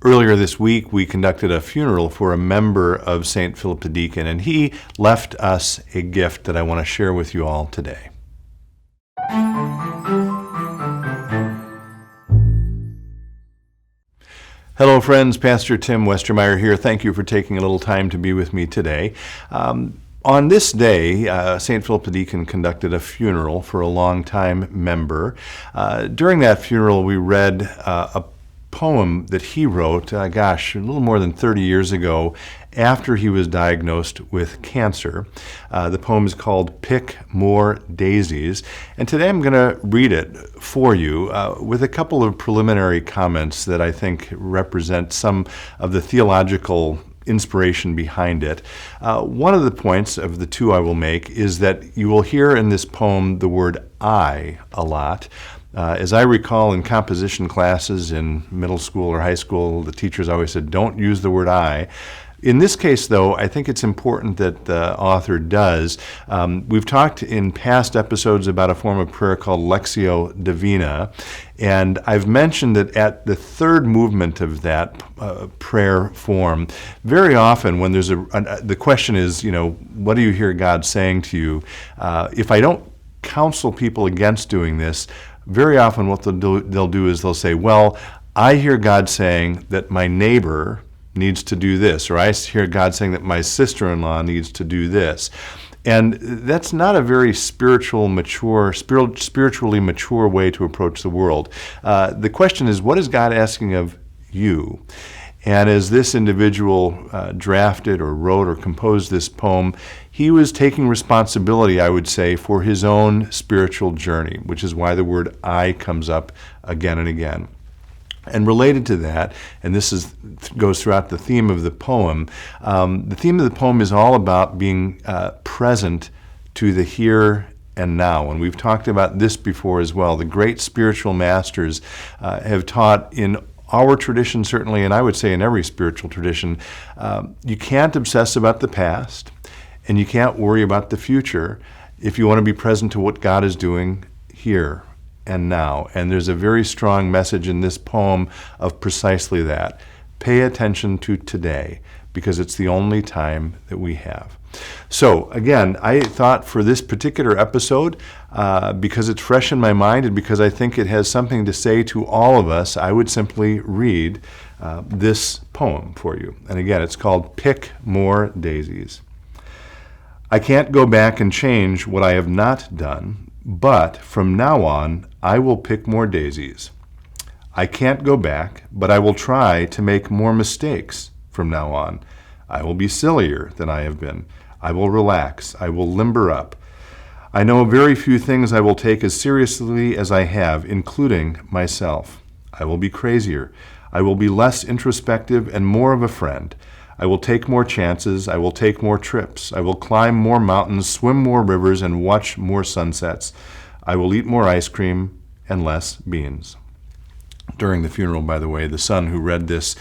Earlier this week, we conducted a funeral for a member of St. Philip the Deacon, and he left us a gift that I want to share with you all today. Hello, friends. Pastor Tim Twestermeyer here. Thank you for taking a little time to be with me today. On this day, St. Philip the Deacon conducted a funeral for a longtime member. During that funeral, we read a poem that he wrote, a little more than 30 years ago after he was diagnosed with cancer. The poem is called Pick More Daisies, and today I'm going to read it for you with a couple of preliminary comments that I think represent some of the theological inspiration behind it. One of the points of the two I will make is that you will hear in this poem the word I a lot. As I recall in composition classes in middle school or high school, the teachers always said, don't use the word I. In this case, though, I think it's important that the author does. We've talked in past episodes about a form of prayer called Lectio Divina, and I've mentioned that at the third movement of that prayer form, very often when there's the question is, what do you hear God saying to you? If I don't counsel people against doing this, very often what they'll do is they'll say, well, I hear God saying that my neighbor needs to do this, or I hear God saying that my sister-in-law needs to do this. And that's not a very spiritually mature way to approach the world. The question is, what is God asking of you? And as this individual drafted or wrote or composed this poem, he was taking responsibility, I would say, for his own spiritual journey, which is why the word I comes up again and again. And related to that, and this goes throughout the theme of the poem, the theme of the poem is all about being present to the here and now. And we've talked about this before as well. The great spiritual masters have taught in our tradition, certainly, and I would say in every spiritual tradition, you can't obsess about the past and you can't worry about the future if you want to be present to what God is doing here and now. And there's a very strong message in this poem of precisely that. Pay attention to today, because it's the only time that we have. So again, I thought for this particular episode, because it's fresh in my mind and because I think it has something to say to all of us, I would simply read this poem for you. And again, it's called Pick More Daisies. I can't go back and change what I have not done, but from now on, I will pick more daisies. I can't go back, but I will try to make more mistakes from now on. I will be sillier than I have been. I will relax. I will limber up. I know very few things I will take as seriously as I have, including myself. I will be crazier. I will be less introspective and more of a friend. I will take more chances. I will take more trips. I will climb more mountains, swim more rivers, and watch more sunsets. I will eat more ice cream and less beans. During the funeral, by the way, the son who read this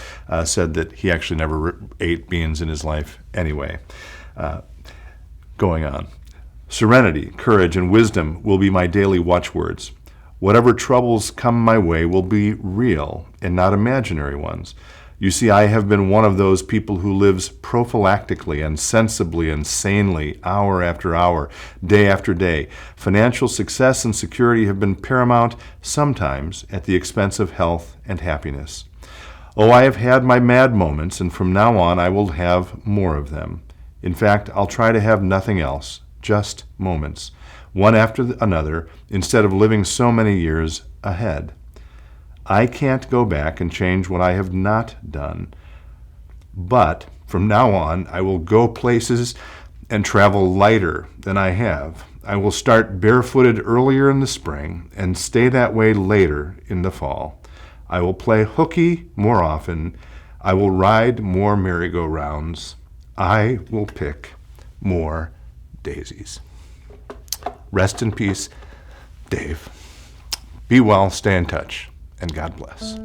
said that he actually never ate beans in his life anyway. Going on. Serenity, courage, and wisdom will be my daily watchwords. Whatever troubles come my way will be real and not imaginary ones. You see, I have been one of those people who lives prophylactically and sensibly and sanely, hour after hour, day after day. Financial success and security have been paramount, sometimes at the expense of health and happiness. Oh, I have had my mad moments, and from now on I will have more of them. In fact, I'll try to have nothing else, just moments, one after another, instead of living so many years ahead. I can't go back and change what I have not done. But from now on, I will go places and travel lighter than I have. I will start barefooted earlier in the spring and stay that way later in the fall. I will play hooky more often. I will ride more merry-go-rounds. I will pick more daisies. Rest in peace, Dave. Be well, stay in touch, and God bless.